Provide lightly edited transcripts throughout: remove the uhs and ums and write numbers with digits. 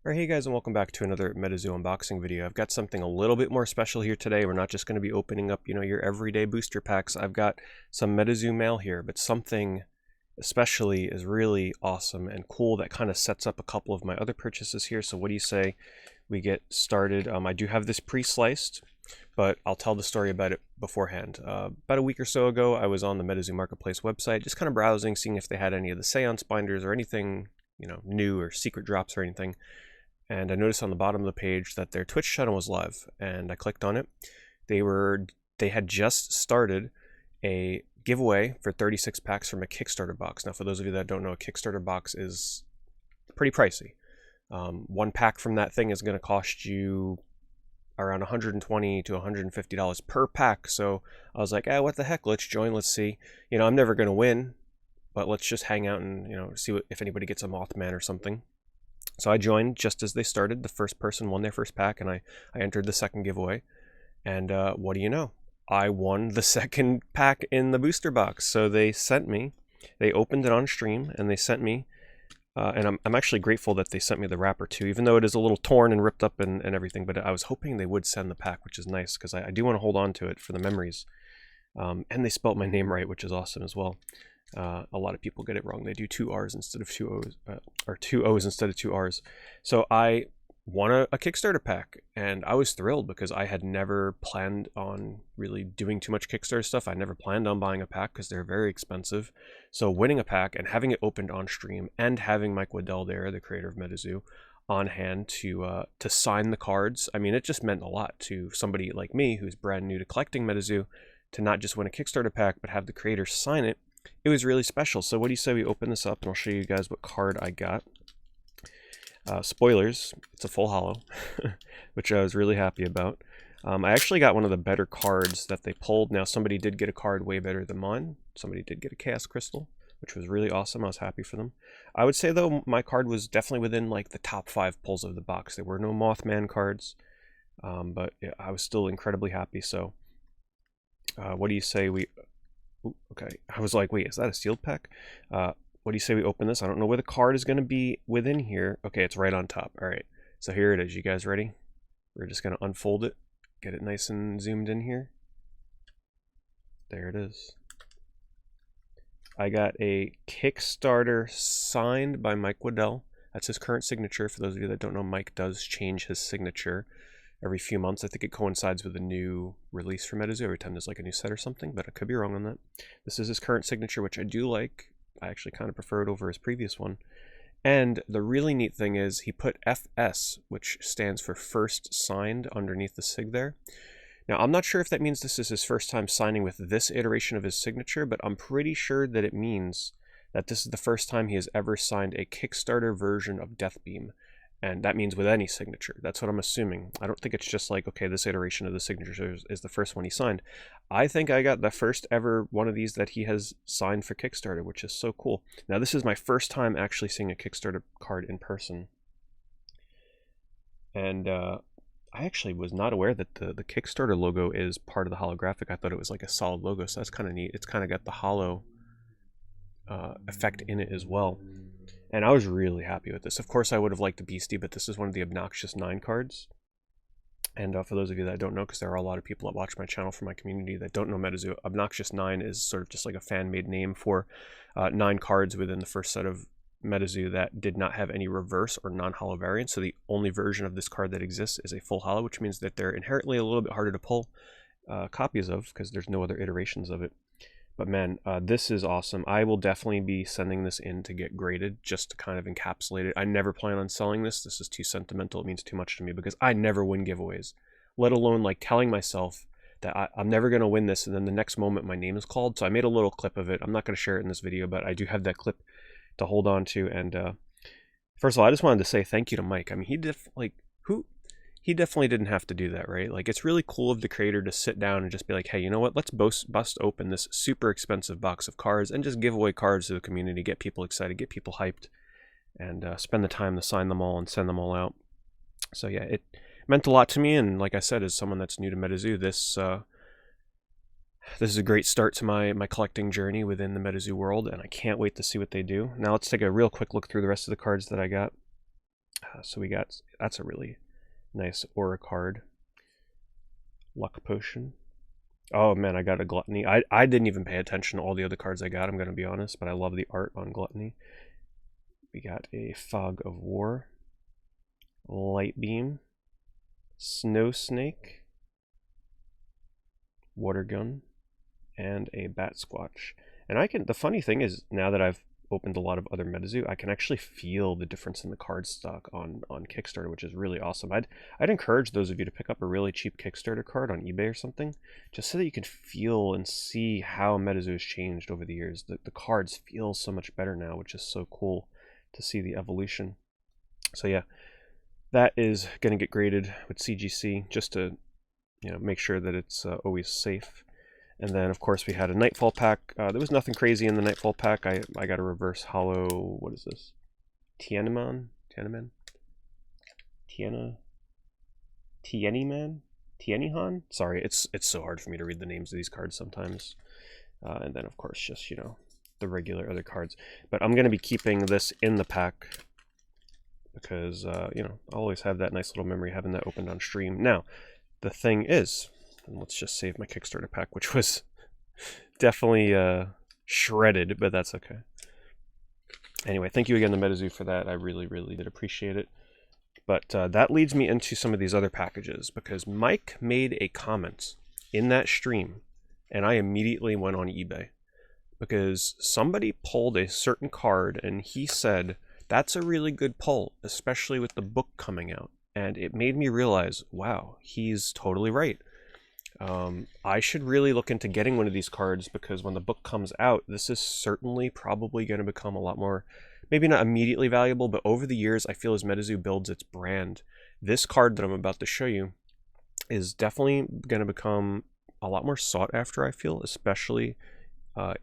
Alright, hey guys, and welcome back to another Metazoo unboxing video. I've got something a little bit more special here today. We're not just going to be opening up, your everyday booster packs. I've got some Metazoo mail here, but something especially is really awesome and cool that kind of sets up a couple of my other purchases here. So what do you say we get started? I do have this pre-sliced, but I'll tell the story about it beforehand. About a week or so ago, I was on the Metazoo Marketplace website, just kind of browsing, seeing if they had any of the Seance binders or anything, new or secret drops or anything. And I noticed on the bottom of the page that their Twitch channel was live, and I clicked on it. They had just started a giveaway for 36 packs from a Kickstarter box. Now, for those of you that don't know, a Kickstarter box is pretty pricey. One pack from that thing is going to cost you around $120 to $150 per pack. So I was like, what the heck? Let's join. Let's see. I'm never going to win, but let's just hang out and see if anybody gets a Mothman or something. So I joined just as they started. The first person won their first pack, and I entered the second giveaway. And what do you know? I won the second pack in the booster box. So they opened it on stream, and they sent me, and I'm actually grateful that they sent me the wrapper too, even though it is a little torn and ripped up and everything. But I was hoping they would send the pack, which is nice, because I do want to hold on to it for the memories. And they spelled my name right, which is awesome as well. A lot of people get it wrong. They do two R's instead of two O's, or two O's instead of two R's. So I won a Kickstarter pack, and I was thrilled because I had never planned on really doing too much Kickstarter stuff. I never planned on buying a pack because they're very expensive. So winning a pack and having it opened on stream, and having Mike Waddell there, the creator of Metazoo, on hand to sign the cards, I mean, it just meant a lot to somebody like me who's brand new to collecting Metazoo, to not just win a Kickstarter pack, but have the creator sign it. It was really special. So what do you say we open this up, and I'll show you guys what card I got. Spoilers, it's a full holo, which I was really happy about. I actually got one of the better cards that they pulled. Now, somebody did get a card way better than mine. Somebody did get a Chaos Crystal, which was really awesome. I was happy for them. I would say, though, my card was definitely within like the top 5 pulls of the box. There were no Mothman cards, but yeah, I was still incredibly happy. So what do you say we... Ooh, okay, I was like, wait, is that a sealed pack? What do you say we open this? I don't know where the card is going to be within here. Okay, it's right on top. All right, so here it is. You guys ready? We're just going to unfold it, get it nice and zoomed in here. There it is. I got a Kickstarter signed by Mike Waddell. That's his current signature. For those of you that don't know, Mike does change his signature every few months. I think it coincides with a new release for Metazoo every time there's like a new set or something, but I could be wrong on that. This is his current signature, which I do like. I actually kind of prefer it over his previous one. And the really neat thing is he put FS, which stands for first signed, underneath the sig there. Now, I'm not sure if that means this is his first time signing with this iteration of his signature, but I'm pretty sure that it means that this is the first time he has ever signed a Kickstarter version of Deathbeam. And that means with any signature. That's what I'm assuming. I don't think it's just like, okay, this iteration of the signature is the first one he signed. I think I got the first ever one of these that he has signed for Kickstarter, which is so cool. Now, this is my first time actually seeing a Kickstarter card in person. And I actually was not aware that the Kickstarter logo is part of the holographic. I thought it was like a solid logo, so that's kind of neat. It's kind of got the holo effect in it as well. And I was really happy with this. Of course, I would have liked the Beastie, but this is one of the Obnoxious 9 cards. And for those of you that don't know, because there are a lot of people that watch my channel from my community that don't know Metazoo, Obnoxious 9 is sort of just like a fan-made name for 9 cards within the first set of Metazoo that did not have any reverse or non-holo variants. So the only version of this card that exists is a full holo, which means that they're inherently a little bit harder to pull copies of, because there's no other iterations of it. But man, this is awesome. I will definitely be sending this in to get graded, just to kind of encapsulate it. I never plan on selling this. This is too sentimental. It means too much to me because I never win giveaways, let alone like telling myself that I'm never going to win this, and then the next moment my name is called. So I made a little clip of it. I'm not going to share it in this video, but I do have that clip to hold on to. And first of all, I just wanted to say thank you to Mike. I mean, he definitely didn't have to do that, right? Like, it's really cool of the creator to sit down and just be like, hey, you know what? Let's bust open this super expensive box of cards and just give away cards to the community, get people excited, get people hyped, and spend the time to sign them all and send them all out. So yeah, it meant a lot to me. And like I said, as someone that's new to Metazoo, this is a great start to my collecting journey within the Metazoo world, and I can't wait to see what they do. Now let's take a real quick look through the rest of the cards that I got. So we got, that's a really nice aura card. Luck Potion. Oh man, I got a Gluttony. I didn't even pay attention to all the other cards I got, I'm going to be honest, but I love the art on Gluttony. We got a Fog of War, Light Beam, Snow Snake, Water Gun, and a Bat Squatch. And the funny thing is, now that I've opened a lot of other Metazoo, I can actually feel the difference in the card stock on Kickstarter, which is really awesome. I'd encourage those of you to pick up a really cheap Kickstarter card on eBay or something, just so that you can feel and see how Metazoo has changed over the years. The cards feel so much better now, which is so cool to see the evolution. So yeah, that is going to get graded with CGC just to, you know, make sure that it's always safe. And then, of course, we had a Nightfall pack. There was nothing crazy in the Nightfall pack. I got a reverse hollow, what is this? Tianman? Tianyhan? Sorry, it's so hard for me to read the names of these cards sometimes. And then, of course, just, you know, the regular other cards. But I'm going to be keeping this in the pack because, you know, I always have that nice little memory having that opened on stream. Now, the thing is, and let's just save my Kickstarter pack, which was definitely shredded, but that's okay. Anyway, thank you again to Metazoo for that. I really, really did appreciate it. But that leads me into some of these other packages, because Mike made a comment in that stream, and I immediately went on eBay, because somebody pulled a certain card, and he said, that's a really good pull, especially with the book coming out. And it made me realize, wow, he's totally right. I should really look into getting one of these cards, because when the book comes out, this is certainly probably going to become a lot more, maybe not immediately valuable, but over the years, I feel as Metazoo builds its brand, this card that I'm about to show you is definitely going to become a lot more sought after, I feel, especially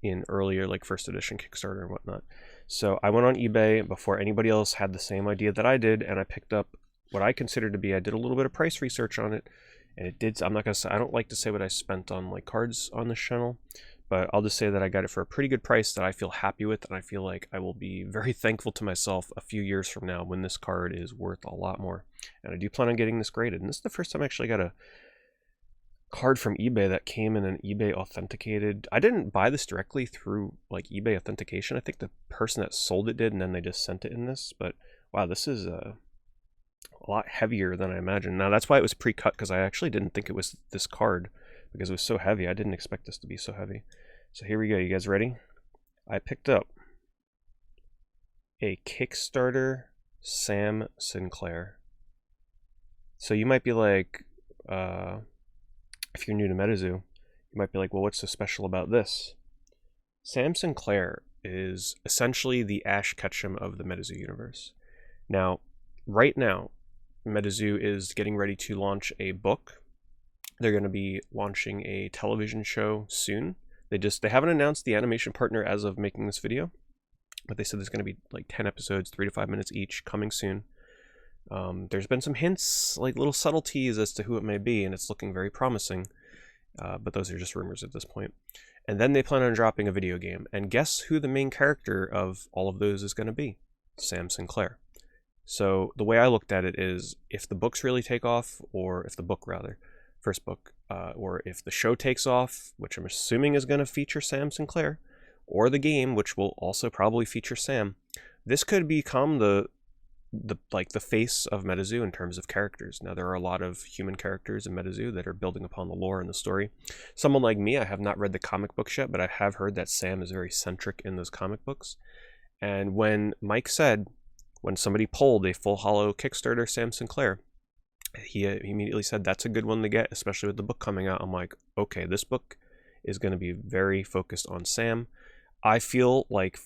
in earlier, like, first edition Kickstarter and whatnot. So I went on eBay before anybody else had the same idea that I did, and I picked up what I consider to be, I did a little bit of price research on it, and it did, I'm not going to say, I don't like to say what I spent on like cards on this channel, but I'll just say that I got it for a pretty good price that I feel happy with, and I feel like I will be very thankful to myself a few years from now when this card is worth a lot more. And I do plan on getting this graded, and this is the first time I actually got a card from eBay that came in an eBay authenticated. I didn't buy this directly through like eBay authentication. I think the person that sold it did, and then they just sent it in this. But wow, this is a lot heavier than I imagined. Now that's why it was pre-cut, because I actually didn't think it was this card, because it was so heavy. I didn't expect this to be so heavy. So here we go. You guys ready? I picked up a Kickstarter Sam Sinclair. So you might be like, if you're new to Metazoo, you might be like, well, what's so special about this? Sam Sinclair is essentially the Ash Ketchum of the Metazoo universe. Now, right now, Metazoo is getting ready to launch a book. They're going to be launching a television show soon. They haven't announced the animation partner as of making this video, but they said there's going to be like 10 episodes, 3 to 5 minutes each, coming soon. There's been some hints, like little subtleties as to who it may be, and it's looking very promising, but those are just rumors at this point. And then they plan on dropping a video game, and guess who the main character of all of those is going to be? Sam Sinclair. So the way I looked at it is, if the books really take off, or if the book rather, first book, or if the show takes off, which I'm assuming is going to feature Sam Sinclair, or the game, which will also probably feature Sam, this could become the face of Metazoo in terms of characters. Now, there are a lot of human characters in Metazoo that are building upon the lore and the story. Someone like me, I have not read the comic books yet, but I have heard that Sam is very centric in those comic books. And when Mike said, when somebody pulled a full hollow Kickstarter Sam Sinclair, he immediately said, that's a good one to get, especially with the book coming out. I'm like, okay, this book is going to be very focused on Sam. I feel like,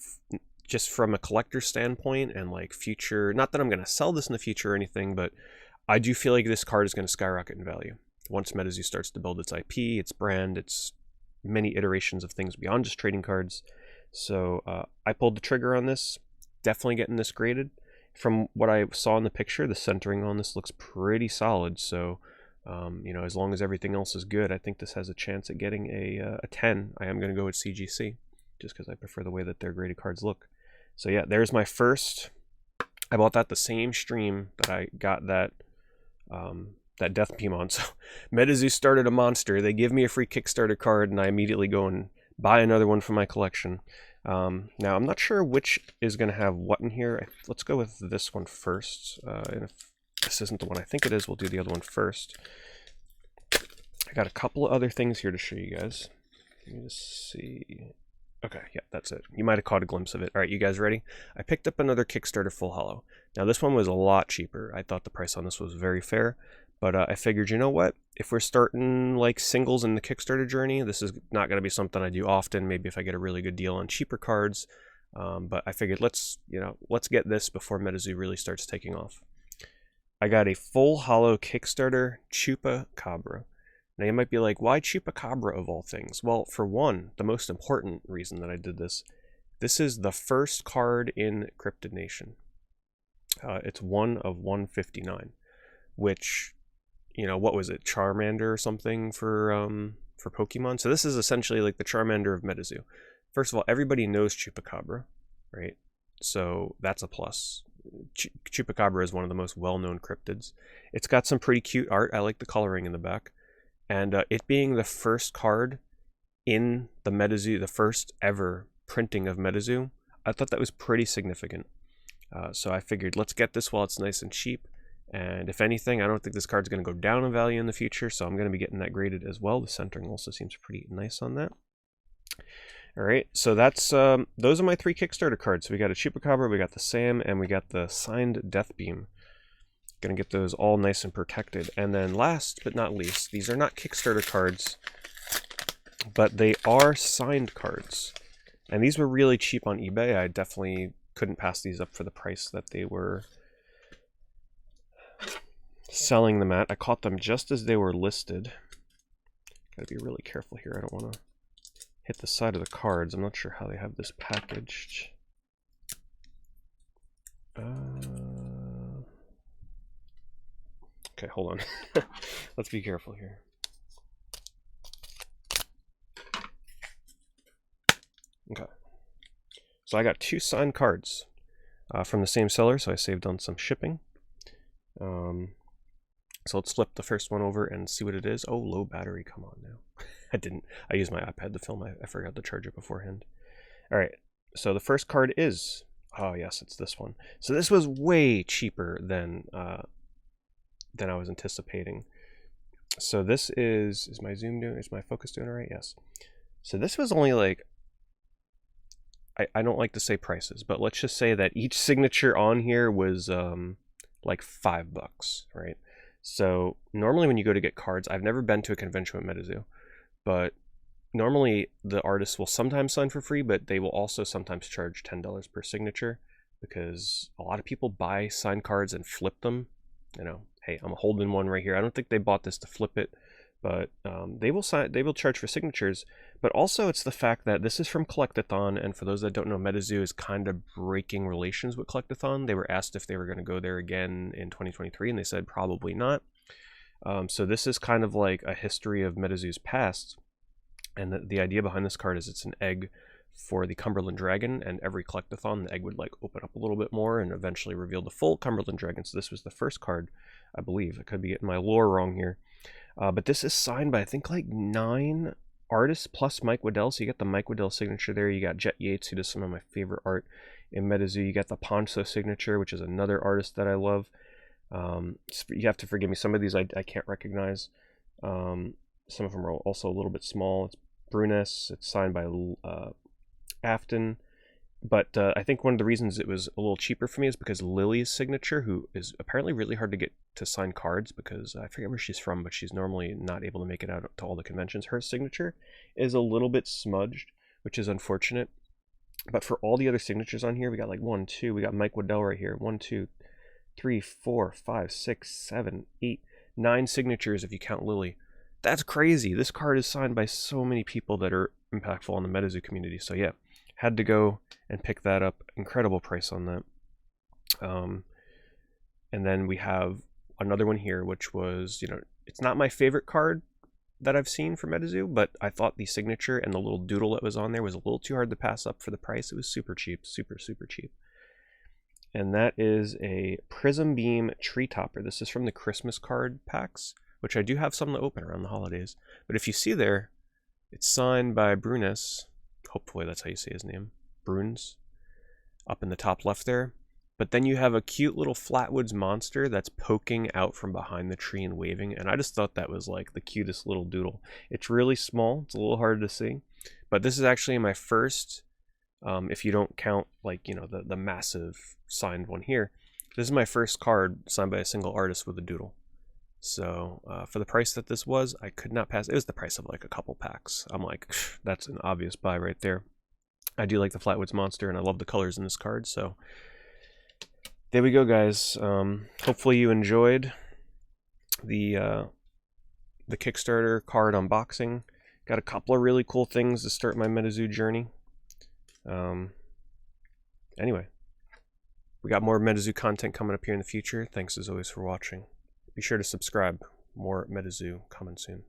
just from a collector's standpoint and like future, not that I'm going to sell this in the future or anything, but I do feel like this card is going to skyrocket in value once Metazoo starts to build its IP, its brand, its many iterations of things beyond just trading cards. So I pulled the trigger on this, definitely getting this graded. From what I saw in the picture, the centering on this looks pretty solid. So, you know, as long as everything else is good, I think this has a chance at getting a 10. I am going to go with CGC just because I prefer the way that their graded cards look. So yeah, there's my first I bought that the same stream that I got that that Death Beam on. So Metazoo started a monster. They give me a free Kickstarter card, and I immediately go and buy another one for my collection. Now, I'm not sure which is going to have what in here. Let's go with this one first. And if this isn't the one I think it is, we'll do the other one first. I got a couple of other things here to show you guys. Let me just see. Okay, yeah, that's it. You might have caught a glimpse of it. All right, you guys ready? I picked up another Kickstarter full hollow. Now, this one was a lot cheaper. I thought the price on this was very fair. But I figured, you know what? If we're starting like singles in the Kickstarter journey, this is not going to be something I do often. Maybe if I get a really good deal on cheaper cards. But I figured let's get this before Metazoo really starts taking off. I got a full hollow Kickstarter Chupacabra. Now you might be like, why Chupacabra of all things? Well, for one, the most important reason that I did this is the first card in Cryptid Nation. It's one of 159, which, you know, what was it, Charmander or something for Pokemon? So this is essentially like the Charmander of Metazoo. First of all, everybody knows Chupacabra, right? So that's a plus. Chupacabra is one of the most well-known cryptids. It's got some pretty cute art. I like the coloring in the back. And it being the first card in the Metazoo, the first ever printing of Metazoo, I thought that was pretty significant. So I figured, let's get this while it's nice and cheap. And if anything, I don't think this card's going to go down in value in the future, so I'm going to be getting that graded as well. The centering also seems pretty nice on that. All right, so that's those are my 3 Kickstarter cards. So we got a Chupacabra, we got the Sam, and we got the signed Death Beam. Gonna get those all nice and protected. And then last but not least, these are not Kickstarter cards, but they are signed cards. And these were really cheap on eBay. I definitely couldn't pass these up for the price that they were selling them at. I caught them just as they were listed. Gotta be really careful here. I don't want to hit the side of the cards. I'm not sure how they have this packaged. Okay, hold on. Let's be careful here. Okay. So I got 2 signed cards from the same seller, so I saved on some shipping. So let's flip the first one over and see what it is. Oh, low battery, come on now. I used my iPad to film. I forgot to charge it beforehand. All right, so the first card is, oh yes, it's this one. So this was way cheaper than I was anticipating. So this is my zoom doing, is my focus doing it right? Yes. So this was only like, I don't like to say prices, but let's just say that each signature on here was like $5, right? So normally when you go to get cards, I've never been to a convention with Metazoo, but normally the artists will sometimes sign for free, but they will also sometimes charge $10 per signature because a lot of people buy signed cards and flip them. You know, hey, I'm holding one right here. I don't think they bought this to flip it, but they will charge for signatures. But also it's the fact that this is from Collectathon, and for those that don't know, Metazoo is kind of breaking relations with Collectathon. They were asked if they were going to go there again in 2023, and they said probably not. So this is kind of like a history of Metazoo's past, and the idea behind this card is it's an egg for the Cumberland Dragon, and every Collectathon, the egg would like open up a little bit more and eventually reveal the full Cumberland Dragon. So this was the first card, I believe. I could be getting my lore wrong here. But this is signed by, I think, like 9 artists plus Mike Waddell. So you get the Mike Waddell signature there. You got Jet Yates, who does some of my favorite art in Metazoo. You got the Poncho signature, which is another artist that I love. You have to forgive me. Some of these I can't recognize. Some of them are also a little bit small. It's Bruness. It's signed by Afton. But I think one of the reasons it was a little cheaper for me is because Lily's signature, who is apparently really hard to get to sign cards because I forget where she's from, but she's normally not able to make it out to all the conventions. Her signature is a little bit smudged, which is unfortunate. But for all the other signatures on here, we got like 1, 2, we got Mike Waddell right here. 1, 2, 3, 4, 5, 6, 7, 8, 9 signatures if you count Lily. That's crazy. This card is signed by so many people that are impactful on the Metazoo community. So yeah, had to go and pick that up. Incredible price on that. And then we have another one here, which was, you know, it's not my favorite card that I've seen for Metazoo, but I thought the signature and the little doodle that was on there was a little too hard to pass up for the price. It was super cheap, super cheap. and that is a Prism Beam Tree Topper. This is from the Christmas card packs, which I do have some to open around the holidays. But if you see there, it's signed by Brunes. Hopefully that's how you say his name. Brunes. Up in the top left there. But then you have a cute little Flatwoods monster that's poking out from behind the tree and waving. And I just thought that was like the cutest little doodle. It's really small. It's a little hard to see. But this is actually my first, if you don't count like, you know, the massive signed one here. This is my first card signed by a single artist with a doodle. So for the price that this was, I could not pass. It was the price of like a couple packs. I'm like, that's an obvious buy right there. I do like the Flatwoods monster, and I love the colors in this card. So there we go, guys. Hopefully you enjoyed the Kickstarter card unboxing. Got a couple of really cool things to start my Metazoo journey. Anyway, we got more Metazoo content coming up here in the future. Thanks as always for watching. Be sure to subscribe. More Metazoo coming soon.